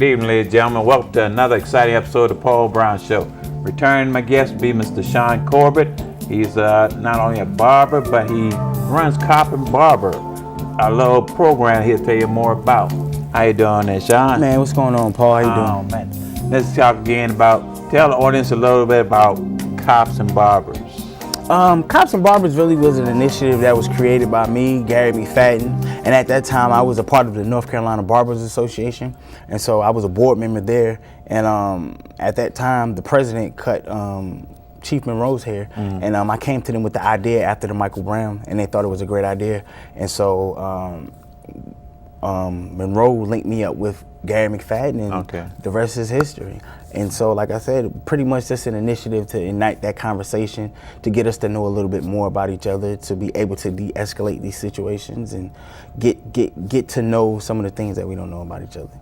Good evening, ladies and gentlemen. Welcome to another exciting episode of the Paul Brown Show. Returning my guest will be Mr. Shaun Corbett. He's not only a barber, but he runs Cop and Barber, a little program he'll tell you more about. How you doing there, Shaun? Man, what's going on, Paul? How you doing? Oh, man. Let's talk again tell the audience a little bit about Cops and Barbers. Cops and Barbers really was an initiative that was created by me, Gary McFadden, and at that time I was a part of the North Carolina Barbers Association, and so I was a board member there, and at that time the president cut Chief Monroe's hair, and I came to them with the idea after the Michael Brown, and they thought it was a great idea, and so Monroe linked me up with Gary McFadden, and the rest is history. And so, like I said, pretty much just an initiative to ignite that conversation, to get us to know a little bit more about each other, to be able to de-escalate these situations and get to know some of the things that we don't know about each other.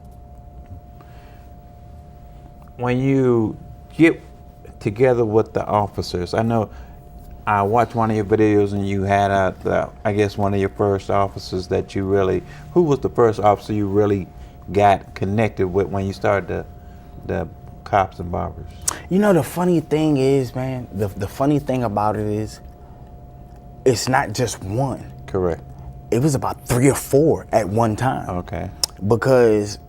When you get together with the officers, I know I watched one of your videos and you had I guess one of your first officers that you really, who was the first officer you really got connected with when you started the Cops and Barbers? You know, the funny thing is, man, the funny thing about it is, it's not just one. Correct. It was about 3 or 4 at one time. Okay. Because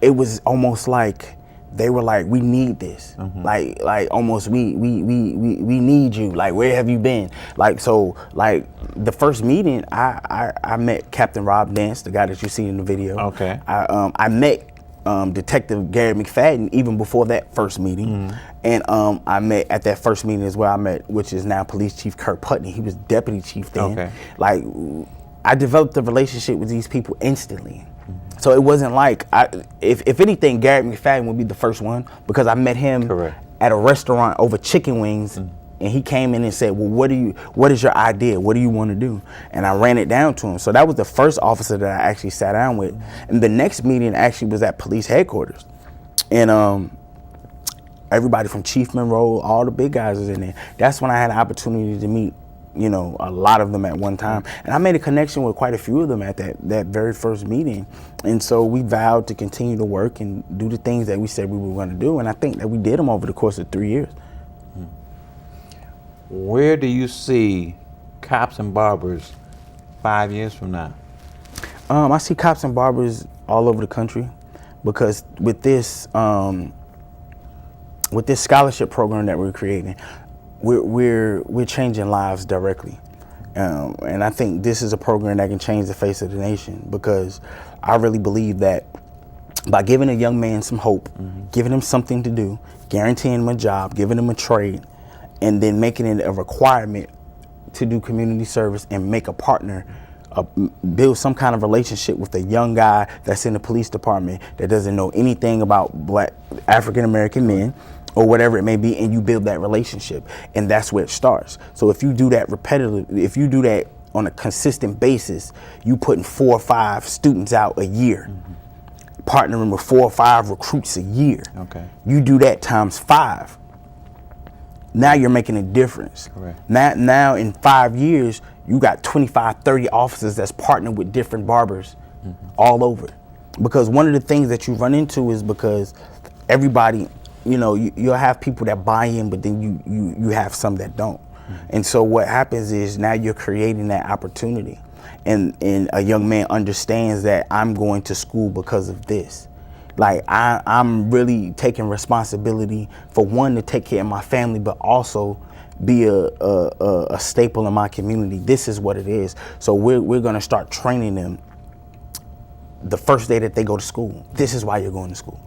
it was almost like they were like, we need this. Like almost we need you. Like, where have you been? Like, so like the first meeting, I met Captain Rob Dance, the guy that you see in the video. Okay. I met Detective Gary McFadden even before that first meeting, and I met at that first meeting as well. I met, which is now Police Chief Kurt Putney. He was deputy chief then. Okay. Like, I developed a relationship with these people instantly. So it wasn't like, if anything, Gary McFadden would be the first one, because I met him at a restaurant over chicken wings, and he came in and said, well, what is your idea? What do you want to do? And I ran it down to him. So that was the first officer that I actually sat down with. And the next meeting actually was at police headquarters. And everybody from Chief Monroe, all the big guys was in there. That's when I had an opportunity to meet, you know, a lot of them at one time. And I made a connection with quite a few of them at that very first meeting. And so we vowed to continue to work and do the things that we said we were going to do. And I think that we did them over the course of 3 years. Where do you see Cops and Barbers 5 years from now? I see Cops and Barbers all over the country, because with this scholarship program that we're creating, we're changing lives directly, and I think this is a program that can change the face of the nation, because I really believe that by giving a young man some hope, giving him something to do, guaranteeing him a job, giving him a trade, and then making it a requirement to do community service and make a partner, build some kind of relationship with a young guy that's in the police department that doesn't know anything about Black African-American men or whatever it may be, and you build that relationship, and that's where it starts. So if you do that repetitively, if you do that on a consistent basis, you putting 4 or 5 students out a year, partnering with 4 or 5 recruits a year. Okay. You do that times 5. Now you're making a difference. Correct. Now in 5 years, you got 25, 30 officers that's partnered with different barbers all over. Because one of the things that you run into is, because everybody, you know, you'll have people that buy in, but then you have some that don't. And so what happens is, now you're creating that opportunity. And a young man understands that I'm going to school because of this. Like, I'm really taking responsibility for, one, to take care of my family, but also be a staple in my community. This is what it is. So we're going to start training them the first day that they go to school. This is why you're going to school.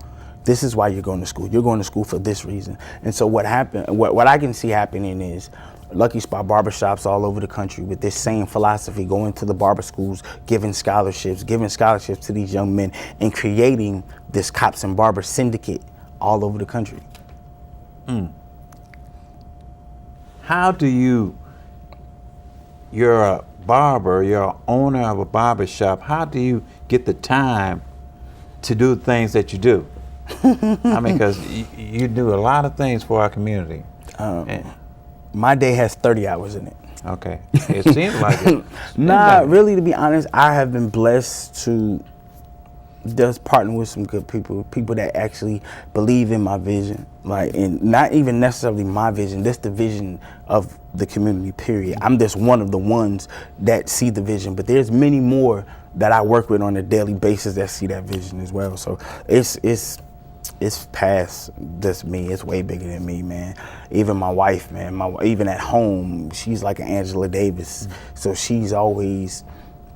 This is why you're going to school. You're going to school for this reason. And so what I can see happening is Lucky Spot barbershops all over the country with this same philosophy, going to the barber schools, giving scholarships to these young men, and creating this Cops and Barber syndicate all over the country. How do you're a barber, you're an owner of a barber shop, how do you get the time to do things that you do? I mean, because you do a lot of things for our community. My day has 30 hours in it. Okay. It seems like it. Nah, really, to be honest, I have been blessed to Just partner with some good people that actually believe in my vision, like, and not even necessarily my vision, just the vision of the community, period. I'm just one of the ones that see the vision, but there's many more that I work with on a daily basis that see that vision as well. So it's past just me. It's way bigger than me, man. Even my wife, man, even at home, she's like an Angela Davis. So she's always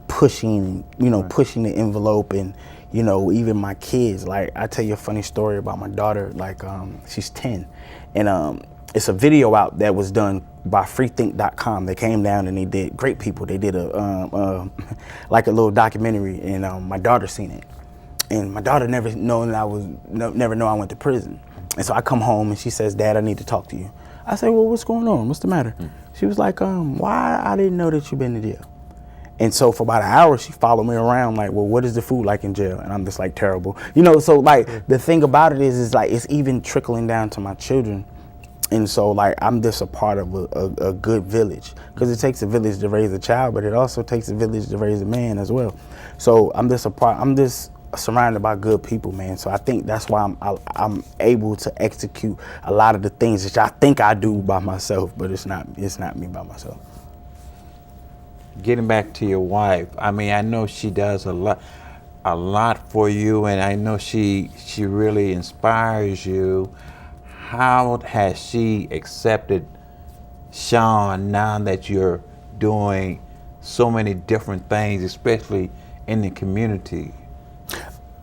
pushing, pushing the envelope. And even my kids, like, I tell you a funny story about my daughter. Like, she's 10, and it's a video out that was done by freethink.com. They came down and they did, great people, they did a like a little documentary, and my daughter seen it. And my daughter never know I went to prison. And so I come home and she says, "Dad, I need to talk to you." I say, "Well, what's going on? What's the matter?" She was like, "Why I didn't know that you've been to jail." And so for about an hour, she followed me around like, "Well, what is the food like in jail?" And I'm just like, "Terrible." So like the thing about it is like it's even trickling down to my children. And so like I'm just a part of a good village, because it takes a village to raise a child, but it also takes a village to raise a man as well. So I'm just surrounded by good people, man. So I think that's why I'm able to execute a lot of the things that I think I do by myself, but it's not me by myself. Getting back to your wife, I mean, I know she does a lot for you, and I know she really inspires you. How has she accepted Shaun now that you're doing so many different things, especially in the community?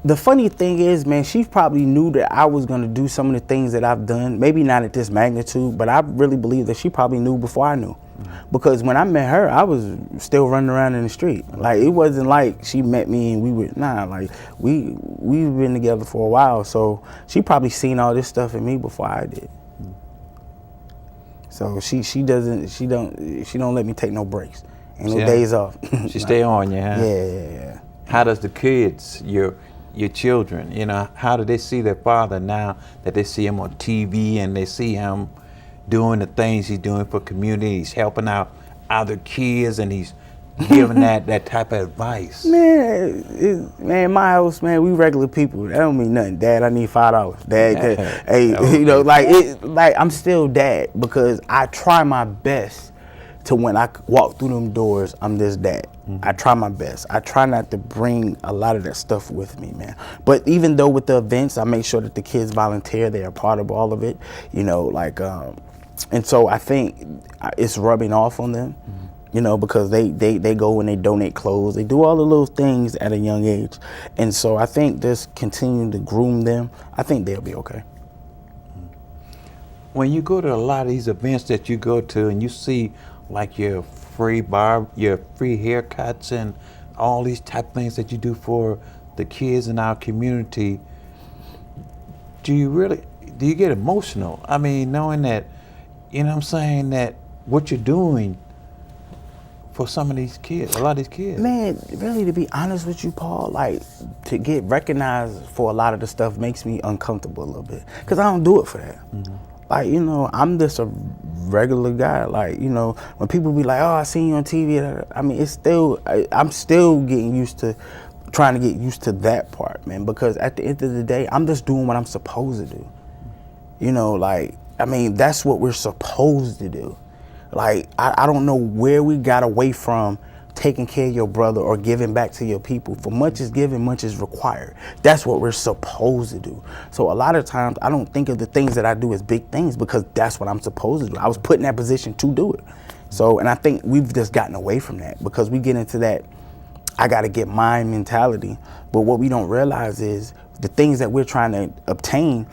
The funny thing is, man, she probably knew that I was going to do some of the things that I've done, maybe not at this magnitude, but I really believe that she probably knew before I knew. Because when I met her, I was still running around in the street. Like, it wasn't like she met me and we've been together for a while. So she probably seen all this stuff in me before I did. So she don't let me take no breaks. Ain't no days off. She stay on you, huh? Yeah. How does the kids, your children, how do they see their father now that they see him on TV and they see him doing the things he's doing for community? He's helping out other kids and he's giving that type of advice. Man, my house, man, we regular people. That don't mean nothing. "Dad, I need $5. Dad, hey, I'm still dad, because I try my best to, when I walk through them doors, I'm just dad. I try my best. I try not to bring a lot of that stuff with me, man. But even though with the events, I make sure that the kids volunteer. They are part of all of it, and so I think it's rubbing off on them, because they go and they donate clothes. They do all the little things at a young age. And so I think just continuing to groom them, I think they'll be okay. When you go to a lot of these events that you go to and you see like your free haircuts and all these type of things that you do for the kids in our community, do you get emotional? I mean, knowing that, that what you're doing for some of these kids, a lot of these kids. Man, really, to be honest with you, Paul, like, to get recognized for a lot of the stuff makes me uncomfortable a little bit, because I don't do it for that. Like, I'm just a regular guy. Like, when people be like, "Oh, I seen you on TV," I mean, I'm still getting used to, trying to get used to that part, man, because at the end of the day, I'm just doing what I'm supposed to do. I mean, that's what we're supposed to do. Like, I don't know where we got away from taking care of your brother or giving back to your people. For much is given, much is required. That's what we're supposed to do. So a lot of times I don't think of the things that I do as big things, because that's what I'm supposed to do. I was put in that position to do it. So, and I think we've just gotten away from that, because we get into that I got to get mine mentality. But what we don't realize is the things that we're trying to obtain,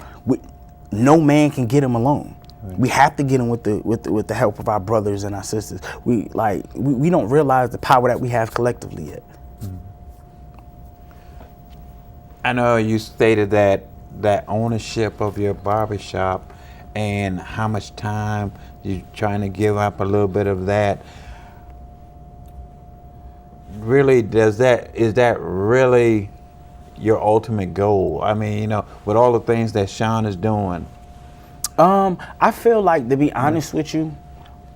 no man can get them alone. We have to get them with the help of our brothers and our sisters. We don't realize the power that we have collectively yet. I know you stated that ownership of your barbershop and how much time you're trying to give up a little bit of that. Really, is that really your ultimate goal? I mean, with all the things that Shaun is doing. I feel like, to be honest with you,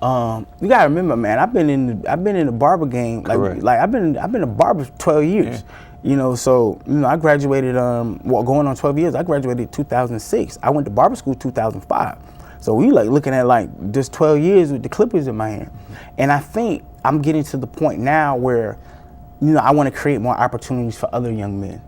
you gotta remember, man, I've been in the barber game. Like I've been a barber for 12 years. So I graduated. Going on 12 years. I graduated 2006. I went to barber school 2005. So we like looking at like just 12 years with the clippers in my hand, and I think I'm getting to the point now where, I want to create more opportunities for other young men.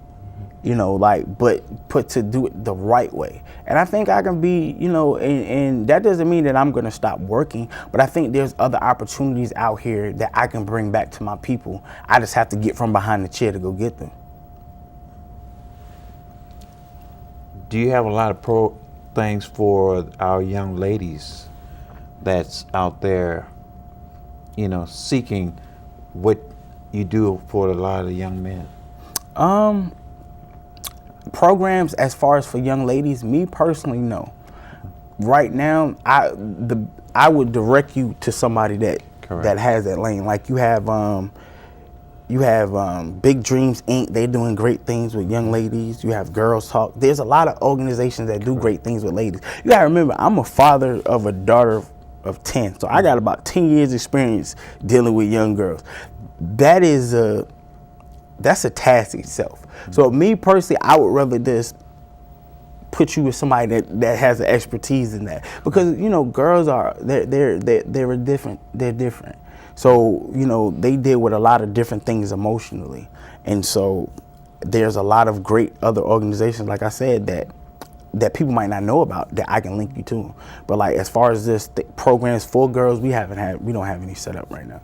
But to do it the right way. And I think I can be, and that doesn't mean that I'm going to stop working, but I think there's other opportunities out here that I can bring back to my people. I just have to get from behind the chair to go get them. Do you have a lot of things for our young ladies that's out there, seeking what you do for a lot of the young men? Programs as far as for young ladies, me personally, no. Right now, I would direct you to somebody that has that lane. Like you have Big Dreams Inc. They're doing great things with young ladies. You have Girls Talk. There's a lot of organizations that do great things with ladies. You gotta remember, I'm a father of a daughter of 10, so I got about 10 years experience dealing with young girls. That's a task itself. So me personally, I would rather just put you with somebody that has the expertise in that, because girls they're different. They're different. So they deal with a lot of different things emotionally, and so there's a lot of great other organizations, like I said, that people might not know about that I can link you to. But like as far as this programs for girls, we don't have any set up right now.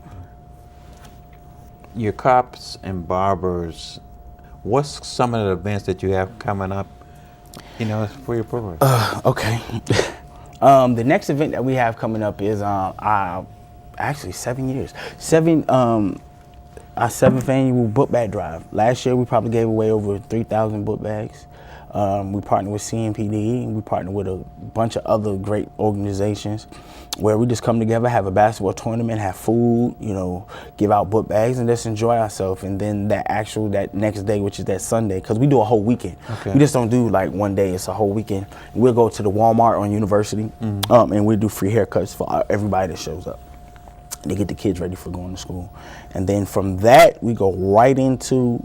Your Cops and Barbers, what's some of the events that you have coming up, for your program? Okay. The next event that we have coming up is actually 7 years. Our 7th annual book bag drive. Last year we probably gave away over 3,000 book bags. We partnered with CMPD, and we partnered with a bunch of other great organizations where we just come together, have a basketball tournament, have food, give out book bags, and just enjoy ourselves. And then that next day, which is that Sunday, because we do a whole weekend. Okay. We just don't do like one day, it's a whole weekend. We'll go to the Walmart on University, and we'll do free haircuts for everybody that shows up. They get the kids ready for going to school. And then from that, we go right into,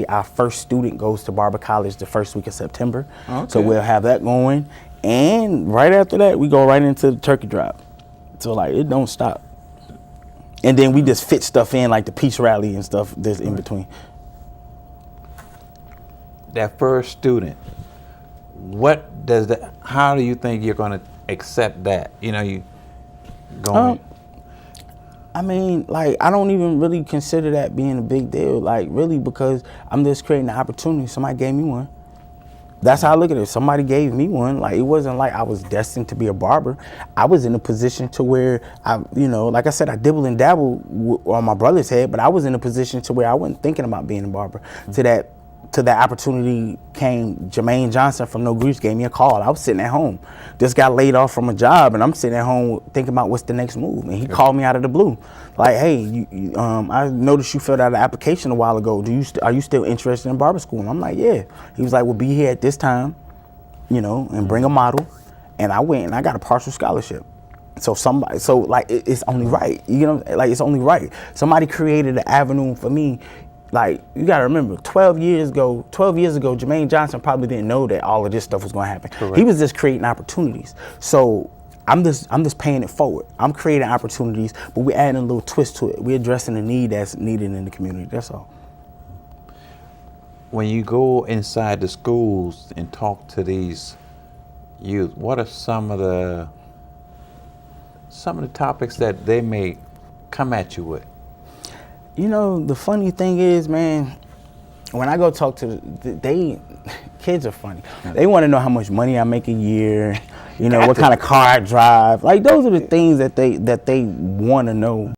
our first student goes to Barber College the first week of September. Okay. So we'll have that going. And right after that, we go right into the turkey drive. So like, it don't stop. And then we just fit stuff in, like the peace rally and stuff that's in between. That first student, how do you think you're going to accept that? You going... I mean, like, I don't even really consider that being a big deal, like, really, because I'm just creating an opportunity. Somebody gave me one. That's how I look at it. Somebody gave me one. Like, it wasn't like I was destined to be a barber. I was in a position to where like I said, I dibble and dabble on my brother's head, but I was in a position to where I wasn't thinking about being a barber. To that opportunity came Jermaine Johnson from No Grease gave me a call. I was sitting at home. Just got laid off from a job, and I'm sitting at home thinking about what's the next move. And he called me out of the blue. Like, hey, I noticed you filled out an application a while ago. Are you still interested in barber school? And I'm like, yeah. He was like, well, be here at this time, and bring a model. And I went and I got a partial scholarship. So it's only right. It's only right. Somebody created an avenue for me. Like, you gotta remember, 12 years ago, Jermaine Johnson probably didn't know that all of this stuff was gonna happen. Correct. He was just creating opportunities. So I'm just paying it forward. I'm creating opportunities, but we're adding a little twist to it. We're addressing the need that's needed in the community, that's all. When you go inside the schools and talk to these youth, what are some of the topics that they may come at you with? The funny thing is, man, when I go talk to kids are funny. They want to know how much money I make a year, what kind of car I drive. Like, those are the things that they want to know.